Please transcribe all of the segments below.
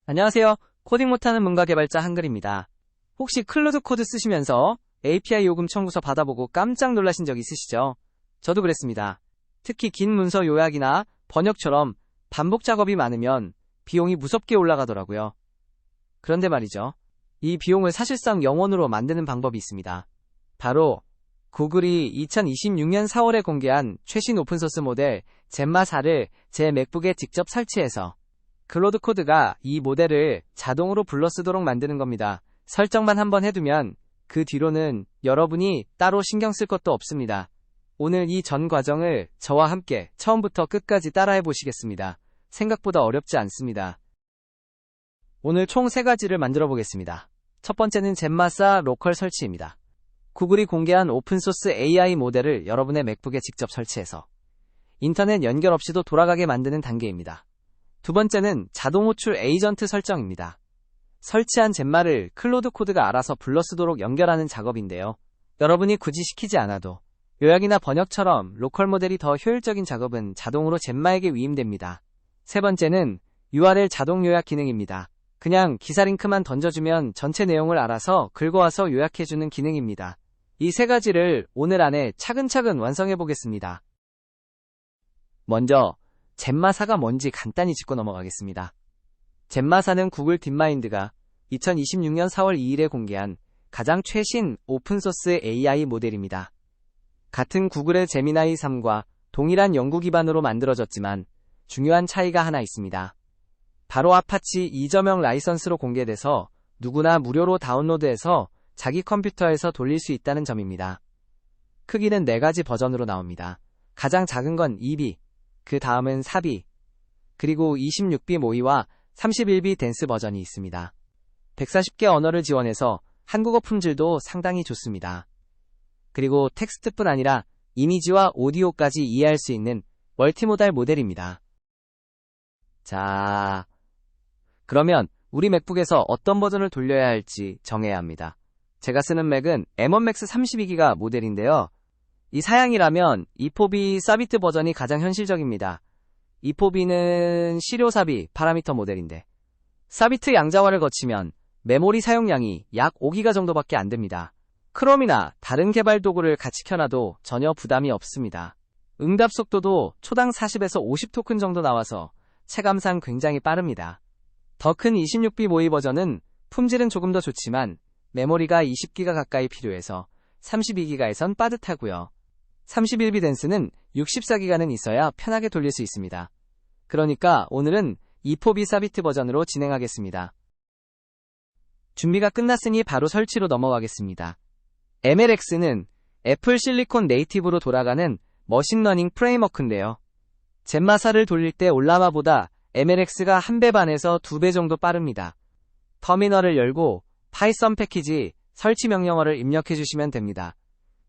안녕하세요. 코딩 못하는 문과 개발자 한글입니다. 혹시 클로드 코드 쓰시면서 API 요금 청구서 받아보고 깜짝 놀라신 적 있으시죠? 저도 그랬습니다. 특히 긴 문서 요약이나 번역처럼 반복 작업이 많으면 비용이 무섭게 올라가더라고요. 그런데 말이죠. 이 비용을 사실상 0원으로 만드는 방법이 있습니다. 바로 구글이 2026년 4월에 공개한 최신 오픈소스 모델 젬마 4를 제 맥북에 직접 설치해서 클로드 코드가 이 모델을 자동으로 불러쓰도록 만드는 겁니다. 설정만 한번 해두면 그 뒤로는 여러분이 따로 신경 쓸 것도 없습니다. 오늘 이 전 과정을 저와 함께 처음부터 끝까지 따라해 보시겠습니다. 생각보다 어렵지 않습니다. 오늘 총 3가지를 만들어 보겠습니다. 첫 번째는 젬마 4 로컬 설치입니다. 구글이 공개한 오픈소스 AI 모델을 여러분의 맥북에 직접 설치해서 인터넷 연결 없이도 돌아가게 만드는 단계입니다. 두 번째는 자동 호출 에이전트 설정입니다. 설치한 젬마를 클로드 코드가 알아서 불러쓰도록 연결하는 작업인데요. 여러분이 굳이 시키지 않아도 요약이나 번역처럼 로컬 모델이 더 효율적인 작업은 자동으로 젬마에게 위임됩니다. 세 번째는 URL 자동 요약 기능입니다. 그냥 기사 링크만 던져주면 전체 내용을 알아서 긁어와서 요약해주는 기능입니다. 이 3가지를 오늘 안에 차근차근 완성해 보겠습니다. 먼저 젬마 4가 뭔지 간단히 짚고 넘어가겠습니다. 젬마 4는 구글 딥마인드가 2026년 4월 2일에 공개한 가장 최신 오픈소스 AI 모델입니다. 같은 구글의 제미나이 3과 동일한 연구 기반으로 만들어졌지만 중요한 차이가 하나 있습니다. 바로 아파치 2.0 라이선스로 공개돼서 누구나 무료로 다운로드해서 자기 컴퓨터에서 돌릴 수 있다는 점입니다. 크기는 4가지 버전으로 나옵니다. 가장 작은 건 2B, 그 다음은 4B, 그리고 26B 모의와 31B 댄스 버전이 있습니다. 140개 언어를 지원해서 한국어 품질도 상당히 좋습니다. 그리고 텍스트뿐 아니라 이미지와 오디오까지 이해할 수 있는 멀티모달 모델입니다. 자, 그러면 우리 맥북에서 어떤 버전을 돌려야 할지 정해야 합니다. 제가 쓰는 맥은 M1 Max 32기가 모델인데요. 이 사양이라면 E4B 사비트 버전이 가장 현실적입니다. E4B는 시료사비 파라미터 모델인데 사비트 양자화를 거치면 메모리 사용량이 약 5기가 정도밖에 안 됩니다. 크롬이나 다른 개발 도구를 같이 켜놔도 전혀 부담이 없습니다. 응답 속도도 초당 40에서 50 토큰 정도 나와서 체감상 굉장히 빠릅니다. 더 큰 26B 모의 버전은 품질은 조금 더 좋지만 메모리가 20기가 가까이 필요해서 32기가에선 빠듯하고요. 31B 댄스는 64기가는 있어야 편하게 돌릴 수 있습니다. 그러니까 오늘은 E4B 사비트 버전으로 진행하겠습니다. 준비가 끝났으니 바로 설치로 넘어가겠습니다. MLX는 애플 실리콘 네이티브로 돌아가는 머신러닝 프레임워크인데요. 젬마 4를 돌릴 때 올라마보다 MLX가 1배 반에서 2배 정도 빠릅니다. 터미널을 열고 파이썬 패키지 설치 명령어를 입력해 주시면 됩니다.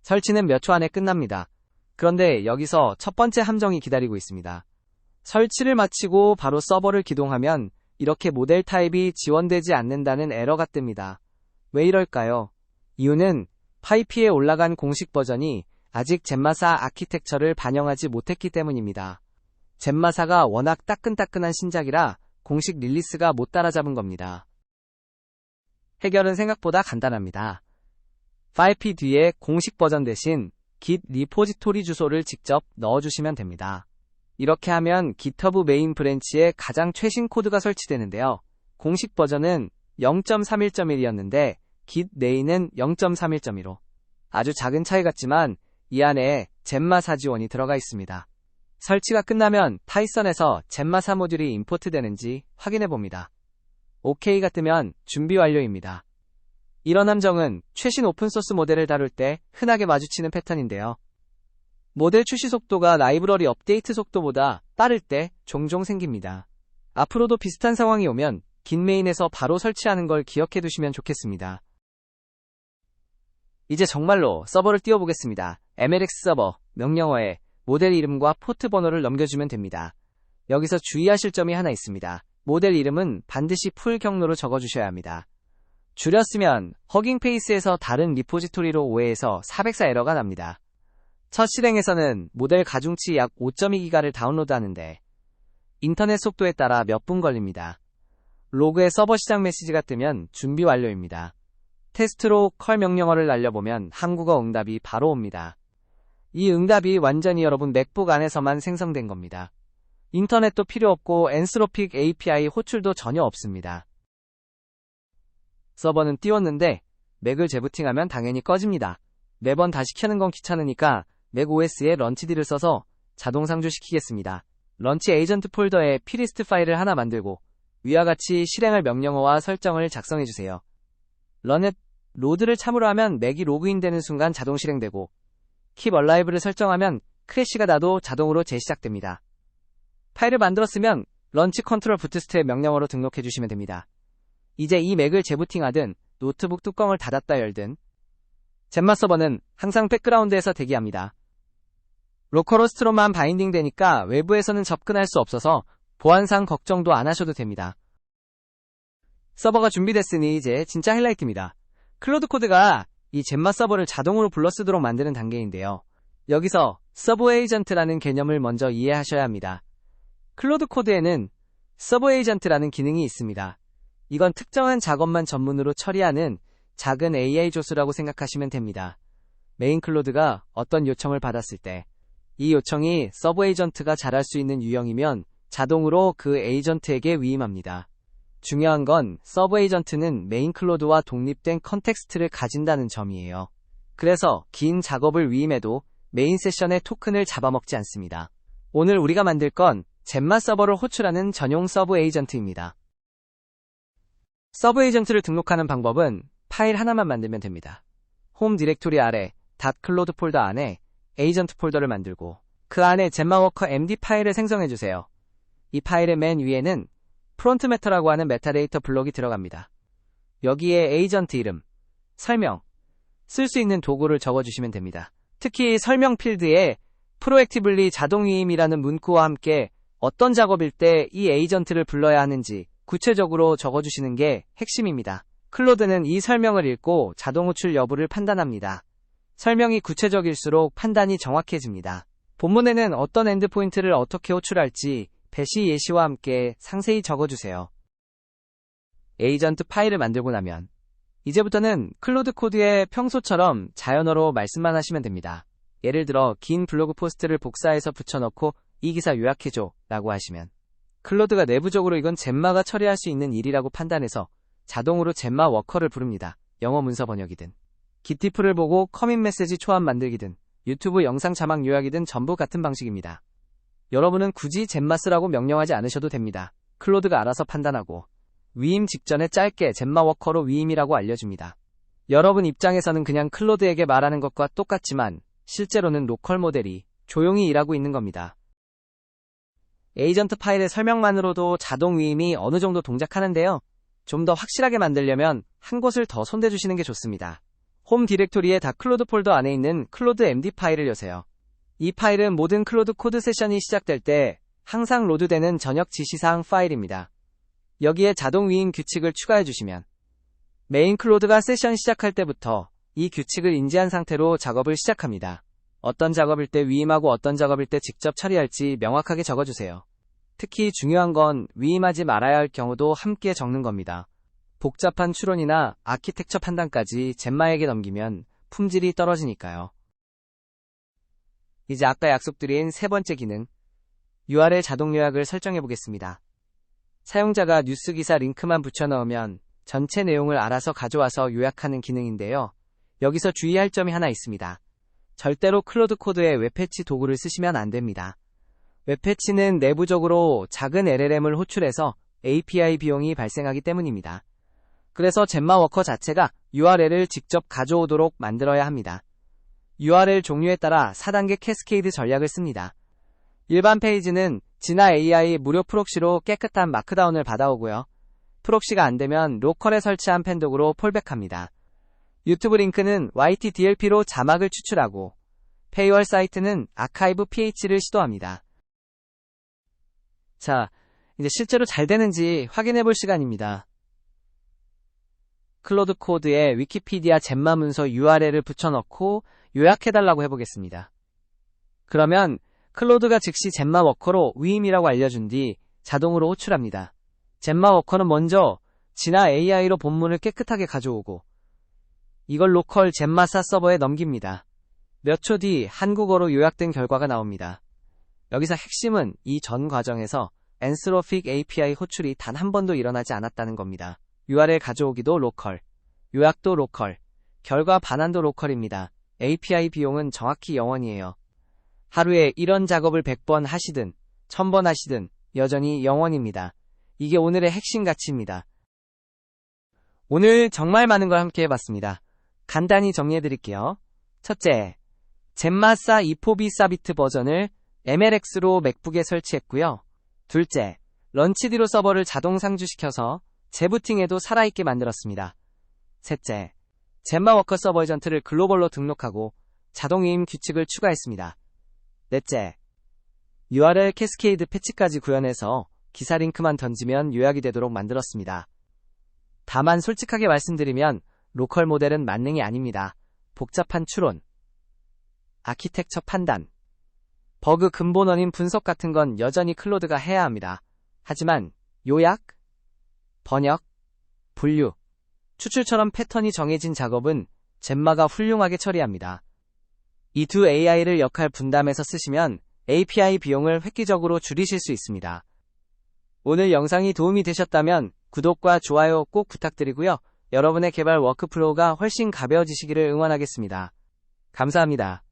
설치는 몇 초 안에 끝납니다. 그런데 여기서 첫 번째 함정이 기다리고 있습니다. 설치를 마치고 바로 서버를 기동하면 이렇게 모델 타입이 지원되지 않는다는 에러가 뜹니다. 왜 이럴까요? 이유는 파이피에 올라간 공식 버전이 아직 젬마 4 아키텍처를 반영하지 못했기 때문입니다. 젬마 4가 워낙 따끈따끈한 신작이라 공식 릴리스가 못 따라잡은 겁니다. 해결은 생각보다 간단합니다. 5P 뒤에 공식 버전 대신 Git 리포지토리 주소를 직접 넣어주시면 됩니다. 이렇게 하면 GitHub 메인 브랜치에 가장 최신 코드가 설치되는데요. 공식 버전은 0.31.1이었는데 Git 네이는 0.31.15. 아주 작은 차이 같지만 이 안에 젬마 4 지원이 들어가 있습니다. 설치가 끝나면 파이썬에서 젬마 4 모듈이 임포트 되는지 확인해 봅니다. OK가 뜨면 준비 완료입니다. 이런 함정은 최신 오픈소스 모델을 다룰 때 흔하게 마주치는 패턴인데요. 모델 출시 속도가 라이브러리 업데이트 속도보다 빠를 때 종종 생깁니다. 앞으로도 비슷한 상황이 오면 Git 메인에서 바로 설치하는 걸 기억해 두시면 좋겠습니다. 이제 정말로 서버를 띄워보겠습니다. MLX 서버 명령어에 모델 이름과 포트 번호를 넘겨주면 됩니다. 여기서 주의하실 점이 하나 있습니다. 모델 이름은 반드시 풀 경로로 적어주셔야 합니다. 줄였으면 허깅 페이스에서 다른 리포지토리로 오해해서 404 에러가 납니다. 첫 실행에서는 모델 가중치 약 5.2기가를 다운로드하는데 인터넷 속도에 따라 몇 분 걸립니다. 로그에 서버 시작 메시지가 뜨면 준비 완료입니다. 테스트로 컬 명령어를 날려보면 한국어 응답이 바로 옵니다. 이 응답이 완전히 여러분 맥북 안에서만 생성된 겁니다. 인터넷도 필요 없고 엔스로픽 API 호출도 전혀 없습니다. 서버는 띄웠는데 맥을 재부팅하면 당연히 꺼집니다. 매번 다시 켜는 건 귀찮으니까 맥OS에 런치D를 써서 자동 상주시키겠습니다. 런치 에이전트 폴더에 plist 파일을 하나 만들고 위와 같이 실행할 명령어와 설정을 작성해주세요. runet 로드를 참으로 하면 맥이 로그인되는 순간 자동 실행되고 keep alive를 설정하면 크래시가 나도 자동으로 재시작됩니다. 파일을 만들었으면 런치 컨트롤 부트스트랩 명령어로 등록해주시면 됩니다. 이제 이 맥을 재부팅하든 노트북 뚜껑을 닫았다 열든 젠마 서버는 항상 백그라운드에서 대기합니다. 로컬호스트로만 바인딩 되니까 외부에서는 접근할 수 없어서 보안상 걱정도 안 하셔도 됩니다. 서버가 준비됐으니 이제 진짜 하이라이트입니다. 클로드 코드가 이 젠마 서버를 자동으로 불러 쓰도록 만드는 단계인데요. 여기서 서버 에이전트라는 개념을 먼저 이해하셔야 합니다. 클로드 코드에는 서버 에이전트라는 기능이 있습니다. 이건 특정한 작업만 전문으로 처리하는 작은 AI 조수라고 생각하시면 됩니다. 메인 클로드가 어떤 요청을 받았을 때 이 요청이 서버 에이전트가 잘할 수 있는 유형이면 자동으로 그 에이전트에게 위임합니다. 중요한 건 서버 에이전트는 메인 클로드와 독립된 컨텍스트를 가진다는 점이에요. 그래서 긴 작업을 위임해도 메인 세션의 토큰을 잡아먹지 않습니다. 오늘 우리가 만들 건 젠마 서버를 호출하는 전용 서버 에이전트입니다. 서버 에이전트를 등록하는 방법은 파일 하나만 만들면 됩니다. 홈 디렉토리 아래 .클로드 폴더 안에 에이전트 폴더를 만들고 그 안에 젠마워커 md 파일을 생성해주세요. 이 파일의 맨 위에는 프론트 매터라고 하는 메타데이터 블록이 들어갑니다. 여기에 에이전트 이름, 설명, 쓸 수 있는 도구를 적어주시면 됩니다. 특히 설명 필드에 프로액티블리 자동위임이라는 문구와 함께 어떤 작업일 때 이 에이전트를 불러야 하는지 구체적으로 적어주시는 게 핵심입니다. 클로드는 이 설명을 읽고 자동 호출 여부를 판단합니다. 설명이 구체적일수록 판단이 정확해집니다. 본문에는 어떤 엔드포인트를 어떻게 호출할지 배시 예시와 함께 상세히 적어주세요. 에이전트 파일을 만들고 나면 이제부터는 클로드 코드에 평소처럼 자연어로 말씀만 하시면 됩니다. 예를 들어 긴 블로그 포스트를 복사해서 붙여넣고 이 기사 요약해줘 라고 하시면 클로드가 내부적으로 이건 젠마가 처리할 수 있는 일이라고 판단해서 자동으로 젠마 워커를 부릅니다. 영어 문서 번역이든 기티프를 보고 커밋 메시지 초안 만들기든 유튜브 영상 자막 요약이든 전부 같은 방식입니다. 여러분은 굳이 젠마 쓰라고 명령하지 않으셔도 됩니다. 클로드가 알아서 판단하고 위임 직전에 짧게 젠마 워커로 위임이라고 알려줍니다. 여러분 입장에서는 그냥 클로드에게 말하는 것과 똑같지만 실제로는 로컬 모델이 조용히 일하고 있는 겁니다. 에이전트 파일의 설명만으로도 자동 위임이 어느 정도 동작하는데요. 좀 더 확실하게 만들려면 한 곳을 더 손대주시는 게 좋습니다. 홈 디렉토리의 .클로드 폴더 안에 있는 클로드 md 파일을 여세요. 이 파일은 모든 클로드 코드 세션이 시작될 때 항상 로드되는 전역 지시사항 파일입니다. 여기에 자동 위임 규칙을 추가해 주시면 메인 클로드가 세션 시작할 때부터 이 규칙을 인지한 상태로 작업을 시작합니다. 어떤 작업일 때 위임하고 어떤 작업일 때 직접 처리할지 명확하게 적어주세요. 특히 중요한 건 위임하지 말아야 할 경우도 함께 적는 겁니다. 복잡한 추론이나 아키텍처 판단까지 젠마에게 넘기면 품질이 떨어지니까요. 이제 아까 약속드린 세 번째 기능, URL 자동 요약을 설정해 보겠습니다. 사용자가 뉴스 기사 링크만 붙여 넣으면 전체 내용을 알아서 가져와서 요약하는 기능인데요. 여기서 주의할 점이 하나 있습니다. 절대로 클로드 코드에 웹패치 도구를 쓰시면 안 됩니다. 웹패치는 내부적으로 작은 LLM을 호출해서 API 비용이 발생하기 때문입니다. 그래서 젠마 워커 자체가 URL을 직접 가져오도록 만들어야 합니다. URL 종류에 따라 4단계 캐스케이드 전략을 씁니다. 일반 페이지는 진화 AI 무료 프록시로 깨끗한 마크다운을 받아오고요. 프록시가 안되면 로컬에 설치한 팬독으로 폴백합니다. 유튜브 링크는 YTDLP로 자막을 추출하고 페이월 사이트는 아카이브 PH를 시도합니다. 자, 이제 실제로 잘 되는지 확인해 볼 시간입니다. 클로드 코드에 위키피디아 젠마 문서 URL을 붙여넣고 요약해달라고 해보겠습니다. 그러면 클로드가 즉시 젠마 워커로 위임이라고 알려준 뒤 자동으로 호출합니다. 젬마 워커는 먼저 진화 AI로 본문을 깨끗하게 가져오고 이걸 로컬 젬마사 서버에 넘깁니다. 몇 초 뒤 한국어로 요약된 결과가 나옵니다. 여기서 핵심은 이 전 과정에서 엔스로픽 API 호출이 단 한 번도 일어나지 않았다는 겁니다. URL 가져오기도 로컬, 요약도 로컬, 결과 반환도 로컬입니다. API 비용은 정확히 0원이에요. 하루에 이런 작업을 100번 하시든 1000번 하시든 여전히 0원입니다. 이게 오늘의 핵심 가치입니다. 오늘 정말 많은 걸 함께 해봤습니다. 간단히 정리해드릴게요. 첫째, 젬마사 이포비 사비트 버전을 MLX로 맥북에 설치했고요. 둘째, 런치디로 서버를 자동 상주시켜서 재부팅에도 살아있게 만들었습니다. 셋째, 젬마 워커 서버 에이전트를 글로벌로 등록하고 자동이임 규칙을 추가했습니다. 넷째, URL 캐스케이드 패치까지 구현해서 기사 링크만 던지면 요약이 되도록 만들었습니다. 다만 솔직하게 말씀드리면 로컬 모델은 만능이 아닙니다. 복잡한 추론, 아키텍처 판단, 버그 근본 원인 분석 같은 건 여전히 클로드가 해야 합니다. 하지만 요약, 번역, 분류, 추출처럼 패턴이 정해진 작업은 젬마가 훌륭하게 처리합니다. 이 두 AI를 역할 분담해서 쓰시면 API 비용을 획기적으로 줄이실 수 있습니다. 오늘 영상이 도움이 되셨다면 구독과 좋아요 꼭 부탁드리고요. 여러분의 개발 워크플로우가 훨씬 가벼워지시기를 응원하겠습니다. 감사합니다.